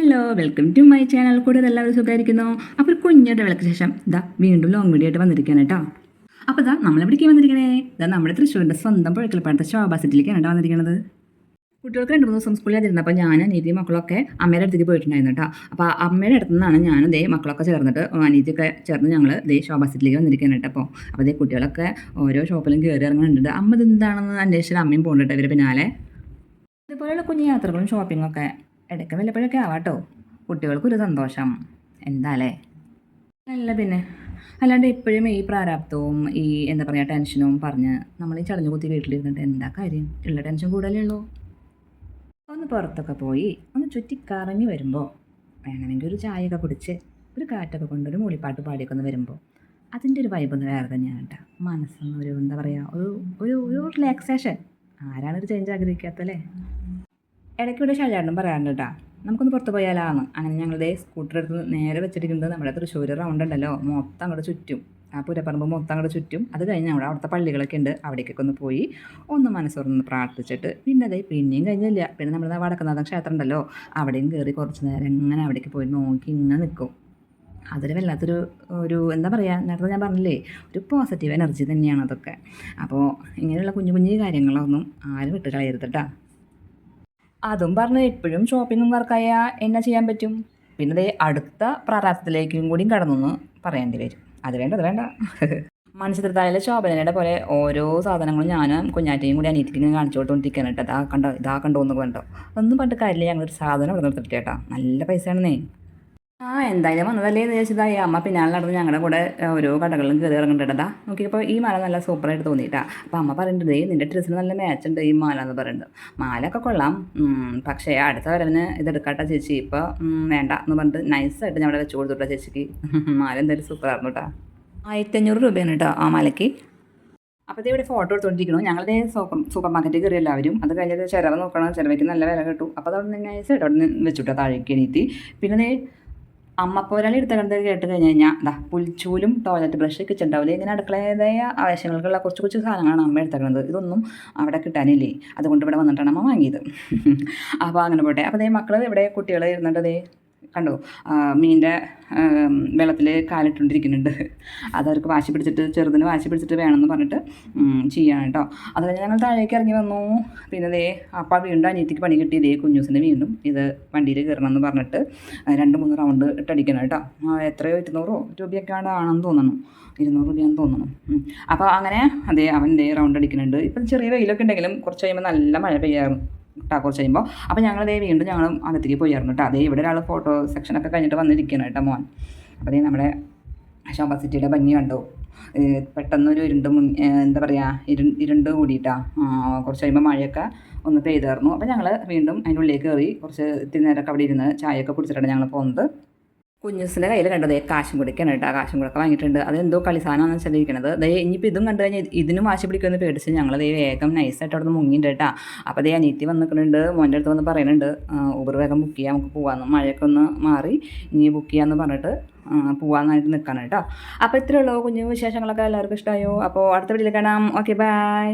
Hello, welcome to my channel. കൂടെ എല്ലാവരും സുഖമായിരിക്കുന്നു. അപ്പോൾ ഒരു കുഞ്ഞിയുടെ വിളക്ക് ശേഷം ഇതാ വീണ്ടും ലോങ് വീഡിയോ ആയിട്ട് വന്നിരിക്കുകയാണ് കേട്ടോ. അപ്പോൾ ഇതാ നമ്മളെവിടേക്ക് വന്നിരിക്കണേ, ഇതാ നമ്മുടെ തൃശ്ശൂരിൻ്റെ സ്വന്തം പുഴക്കൽപ്പാടത്തെ ശോഭാ സിറ്റിയിലേക്കാണ് കേട്ടോ വന്നിരിക്കുന്നത്. കുട്ടികൾക്ക് 2-3 ദിവസം സ്കൂളിൽ അപ്പോൾ ഞാൻ അനീതി മക്കളൊക്കെ അമ്മയുടെ അടുത്തേക്ക് പോയിട്ടുണ്ടായിരുന്നു കേട്ടോ. അപ്പോൾ അമ്മയുടെ അടുത്ത് നിന്നാണ് ഞാൻ ദേ മക്കളൊക്കെ ചേർന്നിട്ട് അനീതിയൊക്കെ ചേർന്ന് ഞങ്ങൾ ദേ ശോഭാ സിറ്റിയിലേക്ക് വന്നിരിക്കുകയാണ് കേട്ടോ. അപ്പോൾ ദേ കുട്ടികളൊക്കെ ഓരോ ഷോപ്പിലും കയറി ഇറങ്ങുന്നുണ്ട്. അമ്മ ഇത് എന്താണെന്ന് അന്വേഷിച്ചിട്ട് അമ്മയും പോകുന്നുണ്ട് ഇവർ പിന്നാലെ. ഇതുപോലെയുള്ള കുഞ്ഞു യാത്രകളും ഷോപ്പിങ്ങൊക്കെ ഇടയ്ക്ക് വല്ലപ്പോഴൊക്കെ ആവാട്ടോ, കുട്ടികൾക്കൊരു സന്തോഷം എന്താല്ലേ. അല്ല പിന്നെ അല്ലാണ്ട് എപ്പോഴും ഈ പ്രാരാബ്ദവും ഈ എന്താ പറയുക ടെൻഷനും പറഞ്ഞ് നമ്മൾ ഈ ചടഞ്ഞു കുത്തി വീട്ടിലിരുന്നിട്ട് എന്താ കാര്യം? ഉള്ള ടെൻഷൻ കൂടുതലേ ഉള്ളൂ. ഒന്ന് പുറത്തൊക്കെ പോയി ഒന്ന് ചുറ്റിക്കറങ്ങി വരുമ്പോൾ വേണമെങ്കിൽ ഒരു ചായയൊക്കെ കുടിച്ച് ഒരു കാറ്റൊക്കെ കൊണ്ട് ഒരു മൂളിപ്പാട്ട് പാടിയൊക്കെ ഒന്ന് വരുമ്പോൾ അതിൻ്റെ ഒരു വൈബ് ഒന്ന് വേറെ തന്നെയാണ് കേട്ടോ. മനസ്സൊന്നൊരു എന്താ പറയുക ഒരു റിലാക്സേഷൻ. ആരാണൊരു ചേഞ്ച് ആഗ്രഹിക്കാത്തല്ലേ? ഇടയ്ക്കൂടെ ഷാജാണ്ടും പറയാറുണ്ട് കേട്ടോ, നമുക്കൊന്ന് പുറത്ത് പോയാലാണ്. അങ്ങനെ ഞങ്ങളുടെ സ്കൂട്ടർ എടുത്ത് നേരെ വെച്ചിരിക്കുന്നത് നമ്മുടെ തൃശ്ശൂർ റൗണ്ട് ഉണ്ടല്ലോ, മൊത്തം അങ്ങോട്ട് ചുറ്റും, ആ പുരപ്പറമ്പ് മൊത്തം അങ്ങോട്ട് ചുറ്റും. അത് കഴിഞ്ഞ് അവിടുത്തെ പള്ളികളൊക്കെ ഉണ്ട്, അവിടേക്കൊക്കെ ഒന്ന് പോയി ഒന്ന് മനസ്സോർന്ന് പ്രാർത്ഥിച്ചിട്ട് പിന്നെ പിന്നെയും കഴിഞ്ഞില്ല. പിന്നെ നമ്മുടെ വടക്കുന്നാഥ ക്ഷേത്രം ഉണ്ടല്ലോ, അവിടെയും കയറി കുറച്ച് നേരം ഇങ്ങനെ അവിടേക്ക് പോയി നോക്കി ഇങ്ങനെ നിൽക്കും. അതൊരു വല്ലാത്തൊരു എന്താ പറയുക, നേരത്തെ ഞാൻ പറഞ്ഞില്ലേ, ഒരു പോസിറ്റീവ് എനർജി തന്നെയാണ് അതൊക്കെ. അപ്പോൾ ഇങ്ങനെയുള്ള കുഞ്ഞു കുഞ്ഞു കാര്യങ്ങളൊന്നും ആരും വിട്ട് കളയരുത് കേട്ടോ. അതും പറഞ്ഞ് എപ്പോഴും ഷോപ്പിങ്ങും വർക്കായാൽ എന്നാ ചെയ്യാൻ പറ്റും? പിന്നെ ദേ അടുത്ത പ്രാരാബ്ദത്തിലേക്കും കൂടിയും കടന്നൊന്ന് പറയേണ്ടി വരും. അത് വേണ്ട മത്സ്യത്തൊഴിലാളിയിലെ ശോഭനയുടെ പോലെ ഓരോ സാധനങ്ങളും ഞാനും കുഞ്ഞാറ്റയും കൂടി അനിയത്തിക്ക് കാണിച്ചു കൊടുത്തോണ്ടിരിക്കുകയാണ് കേട്ടോ. ഇതാ കണ്ടോ എന്നൊക്കെ കണ്ടോ. ഒന്നും പറഞ്ഞിട്ട് കാര്യമില്ല, ഞങ്ങളൊരു സാധനം ഇവിടെ നിർത്തിട്ട് കേട്ടോ, നല്ല പൈസയാണെന്നേ. എന്തായാലും വന്നതല്ലേ എന്ന് ചോദിച്ചതായി അമ്മ പിന്നാലെ നടന്ന് ഞങ്ങളുടെ കൂടെ ഓരോ കടകളിലും കയറി ഇറങ്ങേണ്ടതാ. നോക്കിയപ്പോൾ ഈ മാല നല്ല സൂപ്പറായിട്ട് തോന്നിയിട്ടാ. അപ്പോൾ അമ്മ പറയുന്നത് നിൻ്റെ ഡ്രസ്സിന് നല്ല മാച്ചുണ്ട് ഈ മാല എന്ന് പറയുന്നത്. മാലയൊക്കെ കൊള്ളാം, പക്ഷേ അടുത്ത വരവിന് ഇതെടുക്കാട്ടോ ചേച്ചി, ഇപ്പോൾ വേണ്ട എന്ന് പറഞ്ഞിട്ട് നൈസായിട്ട് ഞാൻ അവിടെ വെച്ച് കൊടുത്തുട്ടോ ചേച്ചിക്ക്. മാല എന്തായാലും സൂപ്പറായിരുന്നു കേട്ടോ. 1500 രൂപയാണ് കേട്ടോ ആ മാലയ്ക്ക്. അപ്പോൾ ഇവിടെ ഫോട്ടോ എടുത്തുകൊണ്ടിരിക്കണം. ഞങ്ങളുടെ സൂപ്പർ മാർക്കറ്റിൽ കയറി എല്ലാവരും. അത് കഴിഞ്ഞിട്ട് ചിലവ് നോക്കണം, ചിലവയ്ക്ക് നല്ല വില കിട്ടും. അപ്പോൾ അതവിടെ നൈസായിട്ട് അവിടെ നിന്ന് വെച്ചുട്ടോ താഴേക്ക് എണീറ്റി. പിന്നെ അമ്മപ്പോരാളി എടുത്ത കണ്ട് കേട്ട് കഴിഞ്ഞാൽ പുൽച്ചൂലും ടോയ്ലറ്റ് ബ്രഷ് കിച്ചൺ ടവല് ഇങ്ങനെ അടുക്കളയുടേതായ ആവശ്യങ്ങൾക്കുള്ള കുറച്ച് കുറച്ച് സാധനങ്ങളാണ് അമ്മ എടുത്തേക്കുന്നത്. ഇതൊന്നും അവിടെ കിട്ടാനില്ലേ, അതുകൊണ്ട് ഇവിടെ വന്നിട്ടാണ് അമ്മ വാങ്ങിയത്. അപ്പോൾ അങ്ങനെ പോട്ടെ. അപ്പോൾ മക്കൾ ഇവിടെ കുട്ടികൾ ഇരുന്നിട്ട് കണ്ടോ മീനിൻ്റെ വെള്ളത്തിൽ കാലിട്ടുകൊണ്ടിരിക്കുന്നുണ്ട്. അതവർക്ക് വാശി പിടിച്ചിട്ട്, ചെറുതിന് വാശി പിടിച്ചിട്ട് വേണമെന്ന് പറഞ്ഞിട്ട് ചെയ്യാണ് കേട്ടോ. അത് കഴിഞ്ഞ് ഞങ്ങൾ താഴേക്ക് ഇറങ്ങി വന്നു. പിന്നെ അപ്പം വീണ്ടും അനിയത്തിക്ക് പണി കിട്ടി. കുഞ്ഞൂസിൻ്റെ വീണ്ടും ഇത് വണ്ടിയിൽ കയറണമെന്ന് പറഞ്ഞിട്ട് 2-3 റൗണ്ട് ഇട്ടടിക്കണം കേട്ടോ. എത്രയോ 200 രൂപയൊക്കെ ആണെന്ന് തോന്നുന്നു, 200 രൂപയാണെന്ന് തോന്നുന്നു. അപ്പോൾ അങ്ങനെ അവൻ റൗണ്ട് അടിക്കുന്നുണ്ട്. ഇപ്പം ചെറിയ വെയിലൊക്കെ ഉണ്ടെങ്കിലും കുറച്ച് കഴിയുമ്പോൾ നല്ല മഴ പെയ്യാറും കേട്ടോ കുറച്ച് കഴിയുമ്പോൾ. അപ്പോൾ വീണ്ടും ഞങ്ങളും അകത്തേക്ക് പോയായിരുന്നു കേട്ടോ. ഇവിടെ ഒരാൾ ഫോട്ടോ സെക്ഷനൊക്കെ കഴിഞ്ഞിട്ട് വന്നിരിക്കണം കേട്ടോ മോൻ. അപ്പോൾ നമ്മുടെ ശോഭാ സിറ്റിയുടെ ഭംഗി കണ്ടോ, പെട്ടെന്നൊരു എന്താ പറയുക ഇരുണ്ട് കൂടിയിട്ടാ. കുറച്ച് കഴിയുമ്പോൾ മഴയൊക്കെ ഒന്ന് പെയ്തായിരുന്നു. അപ്പോൾ ഞങ്ങൾ വീണ്ടും അതിൻ്റെ ഉള്ളിലേക്ക് കയറി കുറച്ച് ഇത്തിരി നേരമൊക്കെ അവിടെ ഇരുന്ന് ചായയൊക്കെ കുടിച്ചിട്ടാണ് ഞങ്ങൾ പോകുന്നത്. കുഞ്ഞുസിൻ്റെ കയ്യിൽ കണ്ടത് കാശും കുടിക്കാണ് കേട്ടോ. കാശും കൂടൊക്കെ വാങ്ങിയിട്ടുണ്ട്. അതെന്തോ കളി സാധനമാണെന്ന് വെച്ചിരിക്കുന്നത്. ഇനിയിപ്പോൾ ഇതും കണ്ടു കഴിഞ്ഞാൽ ഇതിനും വാശി പിടിക്കുമെന്ന് പേടിച്ച് ഞങ്ങൾ വേഗം നൈസായിട്ട് അവിടെ നിന്ന് മുങ്ങിയിട്ട് കേട്ടോ. അപ്പോൾ അനിയത്തി വന്നിട്ടുണ്ട്, മോൻ്റെ അടുത്ത് വന്ന് പറയുന്നുണ്ട് ഊബർ വേഗം ബുക്ക് ചെയ്യാം, നമുക്ക് പോകാമെന്ന്, മഴയൊക്കെ ഒന്ന് മാറി ഇനി ബുക്ക് ചെയ്യാമെന്ന് പറഞ്ഞിട്ട് പോകാമെന്നായിട്ട് നിൽക്കണം കേട്ടോ. അപ്പോൾ ഇത്രയേ ഉള്ളൂ കുഞ്ഞു വിശേഷങ്ങളൊക്കെ എല്ലാവർക്കും ഇഷ്ടമായോ? അപ്പോൾ അടുത്ത വീട്ടിൽ കാണാം. Okay, by.